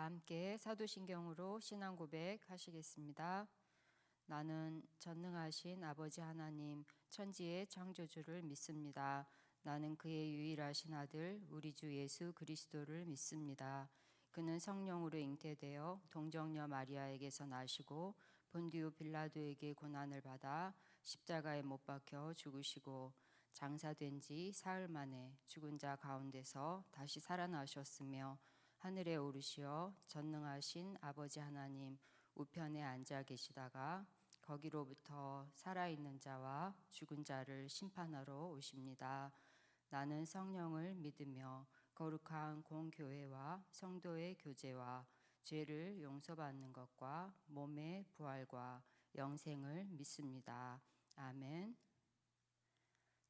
함께 사도신경으로 신앙 고백 하시겠습니다. 나는 전능하신 아버지 하나님 천지의 창조주를 믿습니다. 나는 그의 유일하신 아들 우리 주 예수 그리스도를 믿습니다. 그는 성령으로 잉태되어 동정녀 마리아에게서 나시고 본디오 빌라도에게 고난을 받아 십자가에 못 박혀 죽으시고 장사된 지 사흘 만에 죽은 자 가운데서 다시 살아나셨으며 하늘에 오르시어 전능하신 아버지 하나님 우편에 앉아 계시다가 거기로부터 살아있는 자와 죽은 자를 심판하러 오십니다. 나는 성령을 믿으며 거룩한 공교회와 성도의 교제와 죄를 용서받는 것과 몸의 부활과 영생을 믿습니다. 아멘.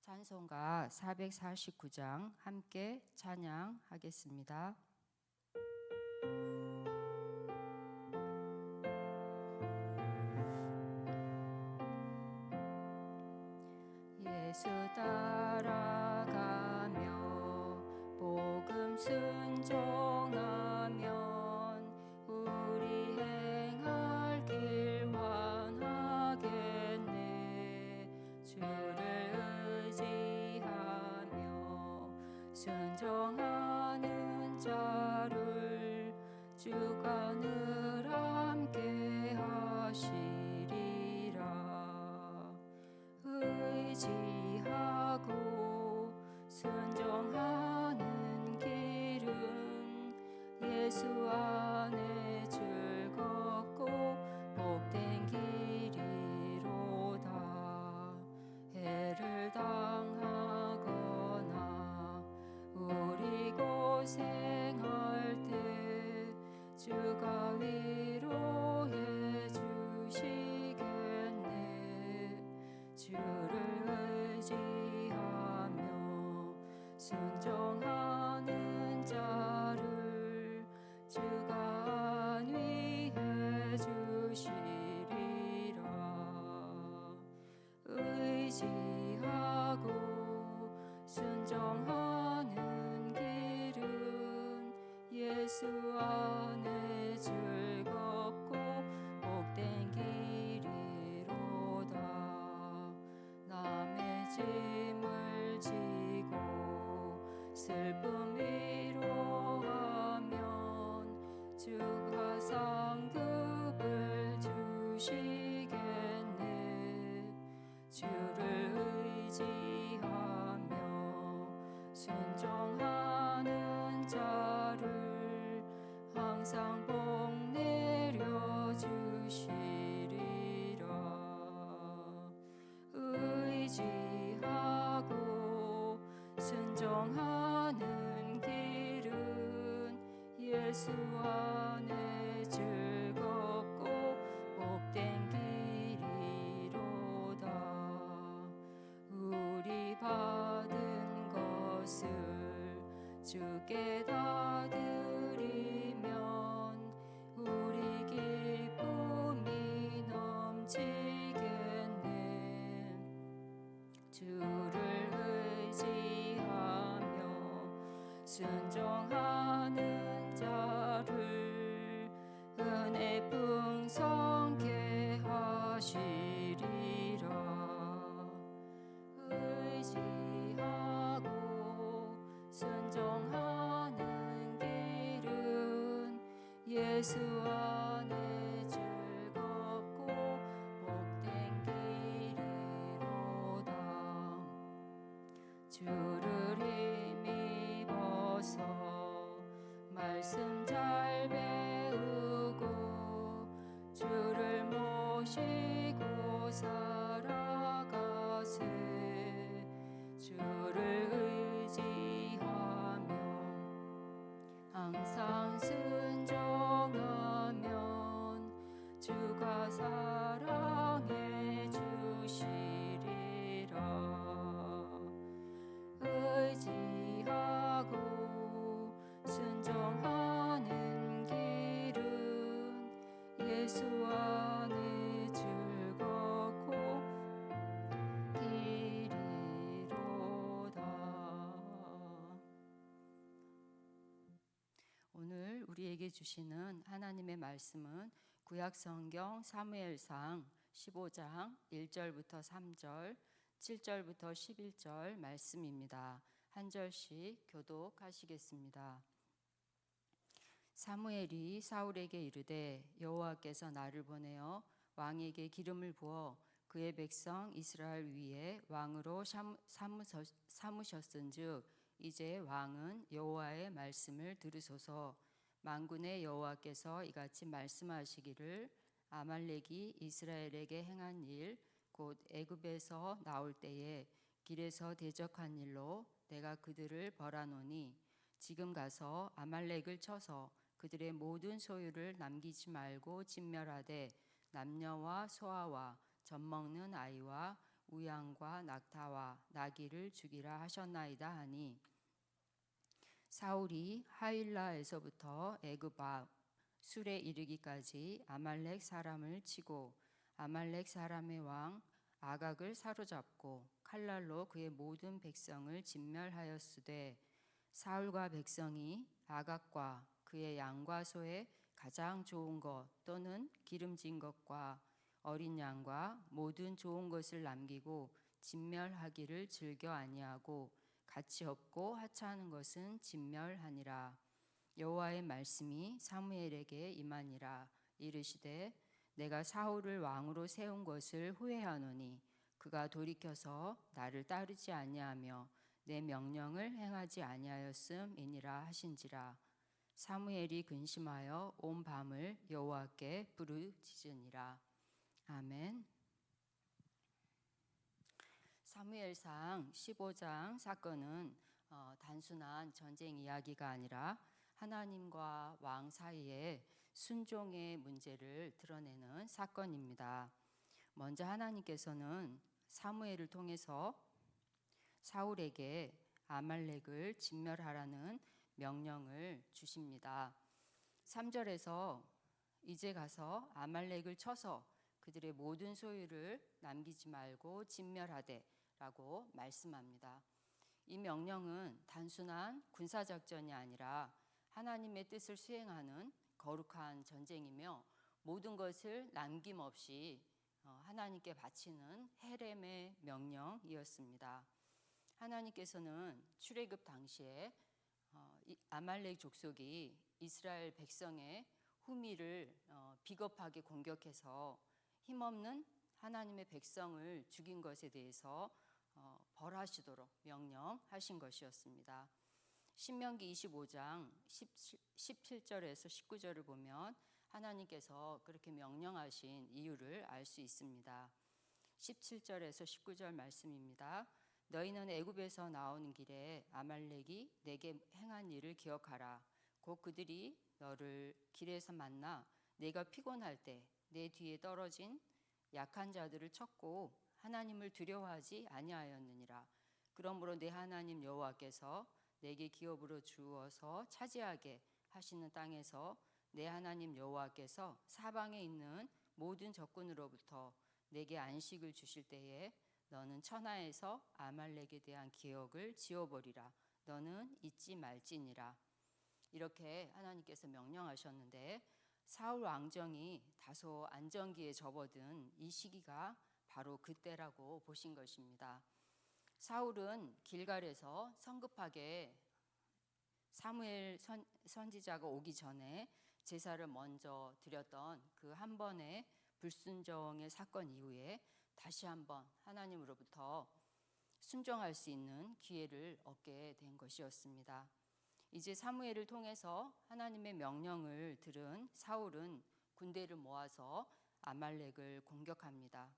찬송가 449장 함께 찬양하겠습니다. 예수 따라가며 복음 순종하면 우리 행할 길 환하겠네. 주를 의지하며 순종하는 자를 주가 늘 함께 하시리라. 의지하고 순종하는 길은 예수 안에 즐겁고 복된 길이로다. 해를 당하거나 우리 고생할 때 주가 위로해 주시겠네. 주를 의지하며 순종하는 자를 주가 안위해 주시리라. 의지하고 순종하는 길은 예수 안에 즐겁고 복된 길이로다. 남의 짐을 지고 슬픔 위로하면 주가 상급을 주시겠네. 주를 의지하며 순종하는 자를 항상 복 내려주시리라. 의지하고 순종하는 길은 예수 안에 즐겁고 복된 길이로다. 우리 받은 것을 주께 다 드리면 우리 기쁨이 넘치겠네. 주를 의지하며 순종하는 자를 은혜 풍성케 하시리라. 의지하고 순종하는 길은 예수 안에 즐겁고 복된 길이로다. 주를 힘입어서 말씀 잘 배우고 주를 모시고 살아가세. 주를 의지하며 항상 순종하면 주가 사랑해 주시리라. 의지하고 순종하는 우리에게 주시는 하나님의 말씀은 구약성경 사무엘상 15장 1절부터 3절, 7절부터 11절 말씀입니다. 한 절씩 교독하시겠습니다. 사무엘이 사울에게 이르되 여호와께서 나를 보내어 왕에게 기름을 부어 그의 백성 이스라엘 위에 왕으로 삼으셨은즉 이제 왕은 여호와의 말씀을 들으소서. 만군의 여호와께서 이같이 말씀하시기를 아말렉이 이스라엘에게 행한 일 곧 애굽에서 나올 때에 길에서 대적한 일로 내가 그들을 벌하노니 지금 가서 아말렉을 쳐서 그들의 모든 소유를 남기지 말고 진멸하되 남녀와 소아와 젖먹는 아이와 우양과 낙타와 나귀를 죽이라 하셨나이다 하니 사울이 하윌라에서부터 애굽 앞 술에 이르기까지 아말렉 사람을 치고 아말렉 사람의 왕 아각을 사로잡고 칼날로 그의 모든 백성을 진멸하였으되 사울과 백성이 아각과 그의 양과 소의 가장 좋은 것 또는 기름진 것과 어린 양과 모든 좋은 것을 남기고 진멸하기를 즐겨 아니하고 가치 없고 하찮은 것은 진멸하니라. 여호와의 말씀이 사무엘에게 임하니라. 이르시되 내가 사울을 왕으로 세운 것을 후회하노니 그가 돌이켜서 나를 따르지 아니하며 내 명령을 행하지 아니하였음이니라 하신지라. 사무엘이 근심하여 온 밤을 여호와께 부르짖으니라. 아멘. 사무엘상 15장 사건은 단순한 전쟁 이야기가 아니라 하나님과 왕 사이의 순종의 문제를 드러내는 사건입니다. 먼저 하나님께서는 사무엘을 통해서 사울에게 아말렉을 진멸하라는 명령을 주십니다. 3절에서 이제 가서 아말렉을 쳐서 그들의 모든 소유를 남기지 말고 진멸하되 라고 말씀합니다. 이 명령은 단순한 군사작전이 아니라 하나님의 뜻을 수행하는 거룩한 전쟁이며 모든 것을 남김없이 하나님께 바치는 헤렘의 명령이었습니다. 하나님께서는 출애굽 당시에 아말렉 족속이 이스라엘 백성의 후미를 비겁하게 공격해서 힘없는 하나님의 백성을 죽인 것에 대해서 벌하시도록 명령하신 것이었습니다. 신명기 25장 17절에서 19절을 보면 하나님께서 그렇게 명령하신 이유를 알 수 있습니다. 17절에서 19절 말씀입니다. 너희는 애굽에서 나오는 길에 아말렉이 내게 행한 일을 기억하라. 곧 그들이 너를 길에서 만나 내가 피곤할 때 내 뒤에 떨어진 약한 자들을 쳤고 하나님을 두려워하지 아니하였느니라. 그러므로 내 하나님 여호와께서 내게 기업으로 주어서 차지하게 하시는 땅에서 내 하나님 여호와께서 사방에 있는 모든 적군으로부터 내게 안식을 주실 때에 너는 천하에서 아말렉에 대한 기억을 지워버리라. 너는 잊지 말지니라. 이렇게 하나님께서 명령하셨는데 사울 왕정이 다소 안정기에 접어든 이 시기가 바로 그때라고 보신 것입니다. 사울은 길갈에서 성급하게 사무엘 선지자가 오기 전에 제사를 먼저 드렸던 그 한 번의 불순종의 사건 이후에 다시 한번 하나님으로부터 순종할 수 있는 기회를 얻게 된 것이었습니다. 이제 사무엘을 통해서 하나님의 명령을 들은 사울은 군대를 모아서 아말렉을 공격합니다.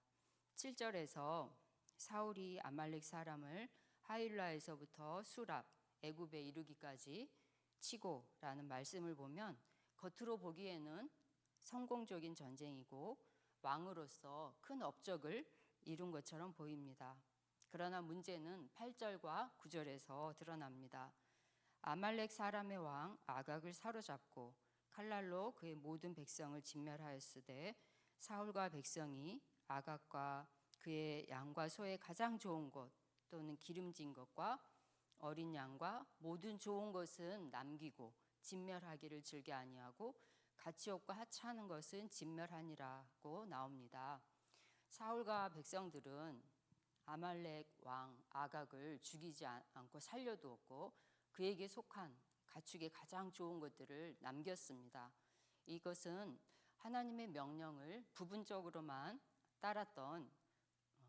7절에서 사울이 아말렉 사람을 하윌라에서부터 수랍 애굽에 이르기까지 치고라는 말씀을 보면 겉으로 보기에는 성공적인 전쟁이고 왕으로서 큰 업적을 이룬 것처럼 보입니다. 그러나 문제는 8절과 9절에서 드러납니다. 아말렉 사람의 왕 아각을 사로잡고 칼날로 그의 모든 백성을 진멸하였으되 사울과 백성이 아각과 그의 양과 소의 가장 좋은 것 또는 기름진 것과 어린 양과 모든 좋은 것은 남기고 진멸하기를 즐겨 아니하고 가치없고 하찮은 것은 진멸하니라고 나옵니다. 사울과 백성들은 아말렉 왕 아각을 죽이지 않고 살려두었고 그에게 속한 가축의 가장 좋은 것들을 남겼습니다. 이것은 하나님의 명령을 부분적으로만 따랐던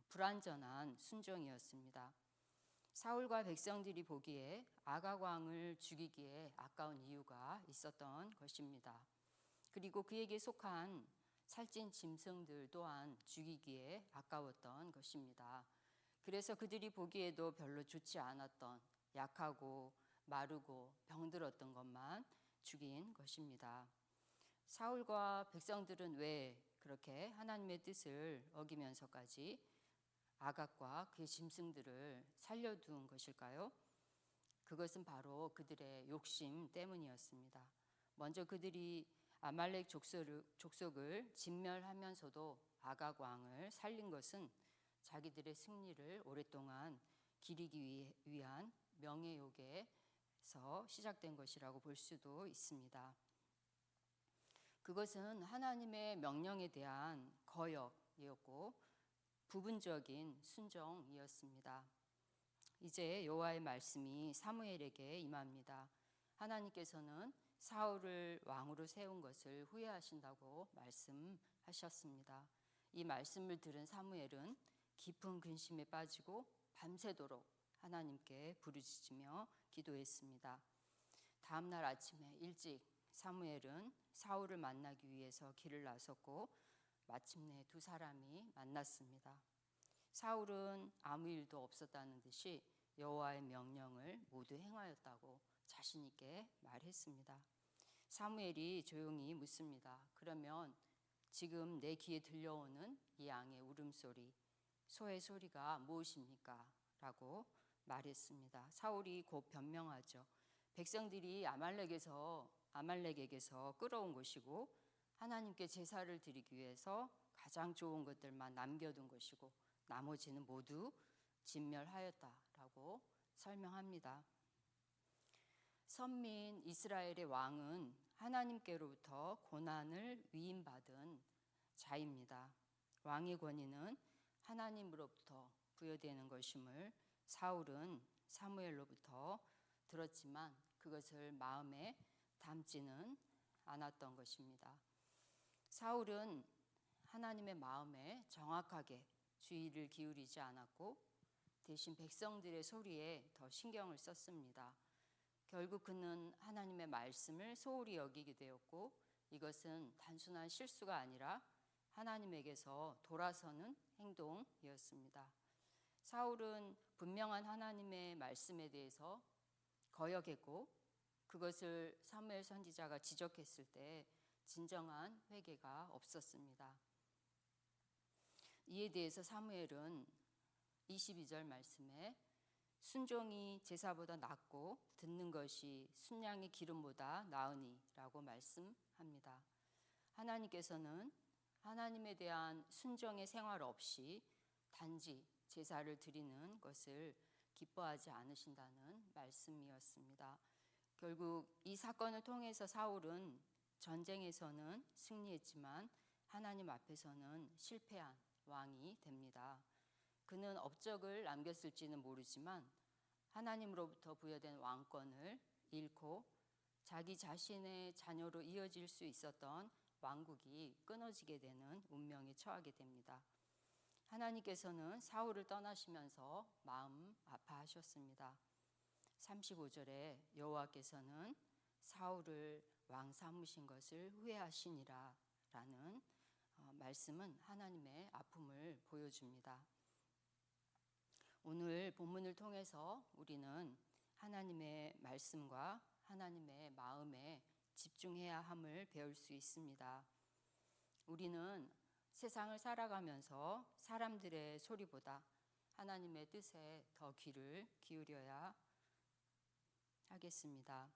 불완전한 순종이었습니다. 사울과 백성들이 보기에 아각 왕을 죽이기에 아까운 이유가 있었던 것입니다. 그리고 그에게 속한 살찐 짐승들 또한 죽이기에 아까웠던 것입니다. 그래서 그들이 보기에도 별로 좋지 않았던 약하고 마르고 병들었던 것만 죽인 것입니다. 사울과 백성들은 왜 그렇게 하나님의 뜻을 어기면서까지 아각과 그의 짐승들을 살려둔 것일까요? 그것은 바로 그들의 욕심 때문이었습니다. 먼저 그들이 아말렉 족속을 진멸하면서도 아각 왕을 살린 것은 자기들의 승리를 오랫동안 기리기 위한 명예욕에서 시작된 것이라고 볼 수도 있습니다. 그것은 하나님의 명령에 대한 거역이었고 부분적인 순종이었습니다. 이제 여호와의 말씀이 사무엘에게 임합니다. 하나님께서는 사울을 왕으로 세운 것을 후회하신다고 말씀하셨습니다. 이 말씀을 들은 사무엘은 깊은 근심에 빠지고 밤새도록 하나님께 부르짖으며 기도했습니다. 다음 날 아침에 일찍 사무엘은 사울을 만나기 위해서 길을 나섰고 마침내 두 사람이 만났습니다. 사울은 아무 일도 없었다는 듯이 여호와의 명령을 모두 행하였다고 자신 있게 말했습니다. 사무엘이 조용히 묻습니다. 그러면 지금 내 귀에 들려오는 이 양의 울음소리, 소의 소리가 무엇입니까? 라고 말했습니다. 사울이 곧 변명하죠. 백성들이 아말렉에게서 끌어온 것이고 하나님께 제사를 드리기 위해서 가장 좋은 것들만 남겨둔 것이고 나머지는 모두 진멸하였다라고 설명합니다. 선민 이스라엘의 왕은 하나님께로부터 고난을 위임받은 자입니다. 왕의 권위는 하나님으로부터 부여되는 것임을 사울은 사무엘로부터 들었지만 그것을 마음에 담지는 않았던 것입니다. 사울은 하나님의 마음에 정확하게 주의를 기울이지 않았고 대신 백성들의 소리에 더 신경을 썼습니다. 결국 그는 하나님의 말씀을 소홀히 여기게 되었고 이것은 단순한 실수가 아니라 하나님에게서 돌아서는 행동이었습니다. 사울은 분명한 하나님의 말씀에 대해서 거역했고 그것을 사무엘 선지자가 지적했을 때 진정한 회개가 없었습니다. 이에 대해서 사무엘은 22절 말씀에 순종이 제사보다 낫고 듣는 것이 순양의 기름보다 나으니 라고 말씀합니다. 하나님께서는 하나님에 대한 순종의 생활 없이 단지 제사를 드리는 것을 기뻐하지 않으신다는 말씀이었습니다. 결국 이 사건을 통해서 사울은 전쟁에서는 승리했지만 하나님 앞에서는 실패한 왕이 됩니다. 그는 업적을 남겼을지는 모르지만 하나님으로부터 부여된 왕권을 잃고 자기 자신의 자녀로 이어질 수 있었던 왕국이 끊어지게 되는 운명에 처하게 됩니다. 하나님께서는 사울을 떠나시면서 마음 아파하셨습니다. 35절에 여호와께서는 사울을 왕 삼으신 것을 후회하시니라 라는 말씀은 하나님의 아픔을 보여줍니다. 오늘 본문을 통해서 우리는 하나님의 말씀과 하나님의 마음에 집중해야 함을 배울 수 있습니다. 우리는 세상을 살아가면서 사람들의 소리보다 하나님의 뜻에 더 귀를 기울여야 하겠습니다.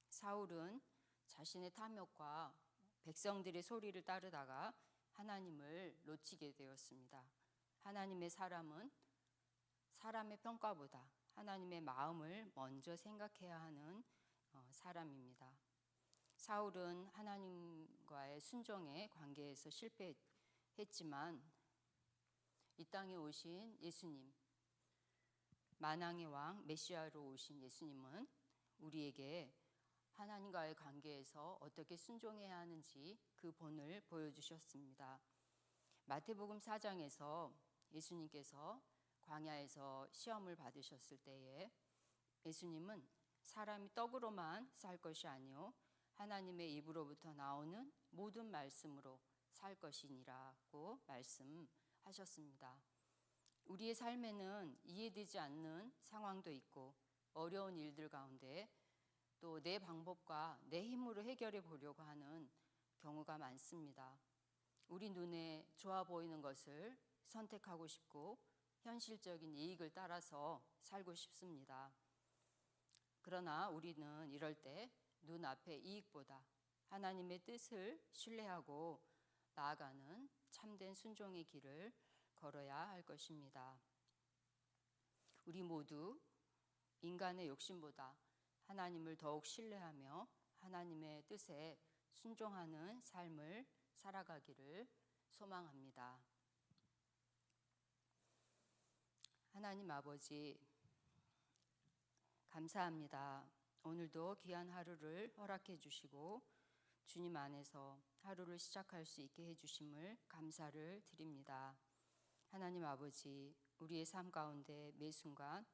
사울은 자신의 탐욕과 백성들의 소리를 따르다가 하나님을 놓치게 되었습니다. 하나님의 사람은 사람의 평가보다 하나님의 마음을 먼저 생각해야 하는 사람입니다. 사울은 하나님과의 순종의 관계에서 실패했지만 이 땅에 오신 예수님, 만왕의 왕 메시아로 오신 예수님은 우리에게 하나님과의 관계에서 어떻게 순종해야 하는지 그 본을 보여주셨습니다. 마태복음 4장에서 예수님께서 광야에서 시험을 받으셨을 때에 예수님은 사람이 떡으로만 살 것이 아니요 하나님의 입으로부터 나오는 모든 말씀으로 살 것이니라고 말씀하셨습니다. 우리의 삶에는 이해되지 않는 상황도 있고 어려운 일들 가운데 또 내 방법과 내 힘으로 해결해 보려고 하는 경우가 많습니다. 우리 눈에 좋아 보이는 것을 선택하고 싶고 현실적인 이익을 따라서 살고 싶습니다. 그러나 우리는 이럴 때 눈앞의 이익보다 하나님의 뜻을 신뢰하고 나아가는 참된 순종의 길을 걸어야 할 것입니다. 우리 모두 인간의 욕심보다 하나님을 더욱 신뢰하며 하나님의 뜻에 순종하는 삶을 살아가기를 소망합니다. 하나님 아버지, 감사합니다. 오늘도 귀한 하루를 허락해 주시고 주님 안에서 하루를 시작할 수 있게 해주심을 감사를 드립니다. 하나님 아버지, 우리의 삶 가운데 매 순간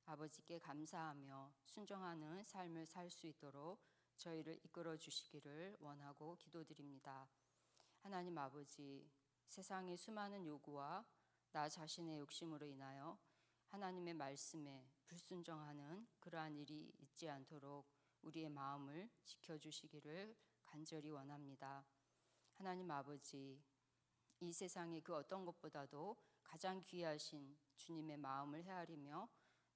아버지께 감사하며 순종하는 삶을 살 수 있도록 저희를 이끌어 주시기를 원하고 기도드립니다. 하나님 아버지, 세상의 수많은 요구와 나 자신의 욕심으로 인하여 하나님의 말씀에 불순종하는 그러한 일이 있지 않도록 우리의 마음을 지켜주시기를 간절히 원합니다. 하나님 아버지, 이 세상의 그 어떤 것보다도 가장 귀하신 주님의 마음을 헤아리며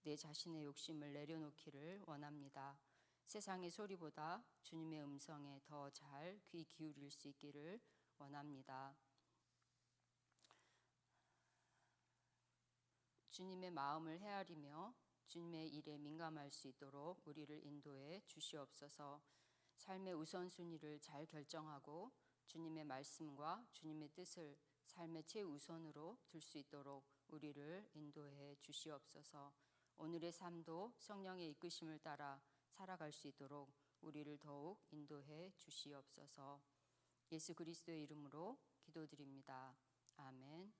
내 자신의 욕심을 내려놓기를 원합니다. 세상의 소리보다 주님의 음성에 더 잘 귀 기울일 수 있기를 원합니다. 주님의 마음을 헤아리며 주님의 일에 민감할 수 있도록 우리를 인도해 주시옵소서. 삶의 우선순위를 잘 결정하고 주님의 말씀과 주님의 뜻을 삶의 최우선으로 둘 수 있도록 우리를 인도해 주시옵소서. 오늘의 삶도 성령의 이끄심을 따라 살아갈 수 있도록 우리를 더욱 인도해 주시옵소서. 예수 그리스도의 이름으로 기도드립니다. 아멘.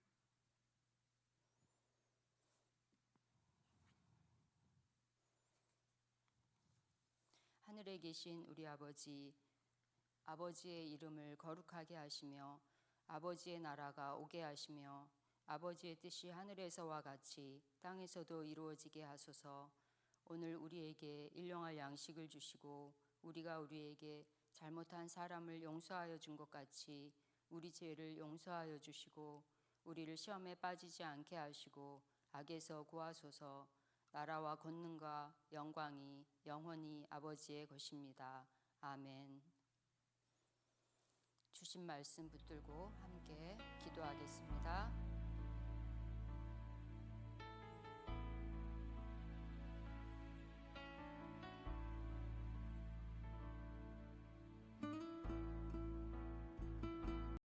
하늘에 계신 우리 아버지, 아버지의 이름을 거룩하게 하시며 아버지의 나라가 오게 하시며 아버지의 뜻이 하늘에서와 같이 땅에서도 이루어지게 하소서. 오늘 우리에게 일용할 양식을 주시고 우리가 우리에게 잘못한 사람을 용서하여 준 것 같이 우리 죄를 용서하여 주시고 우리를 시험에 빠지지 않게 하시고 악에서 구하소서. 나라와 권능과 영광이 영원히 아버지의 것입니다. 아멘. 주신 말씀 붙들고 함께 기도하겠습니다.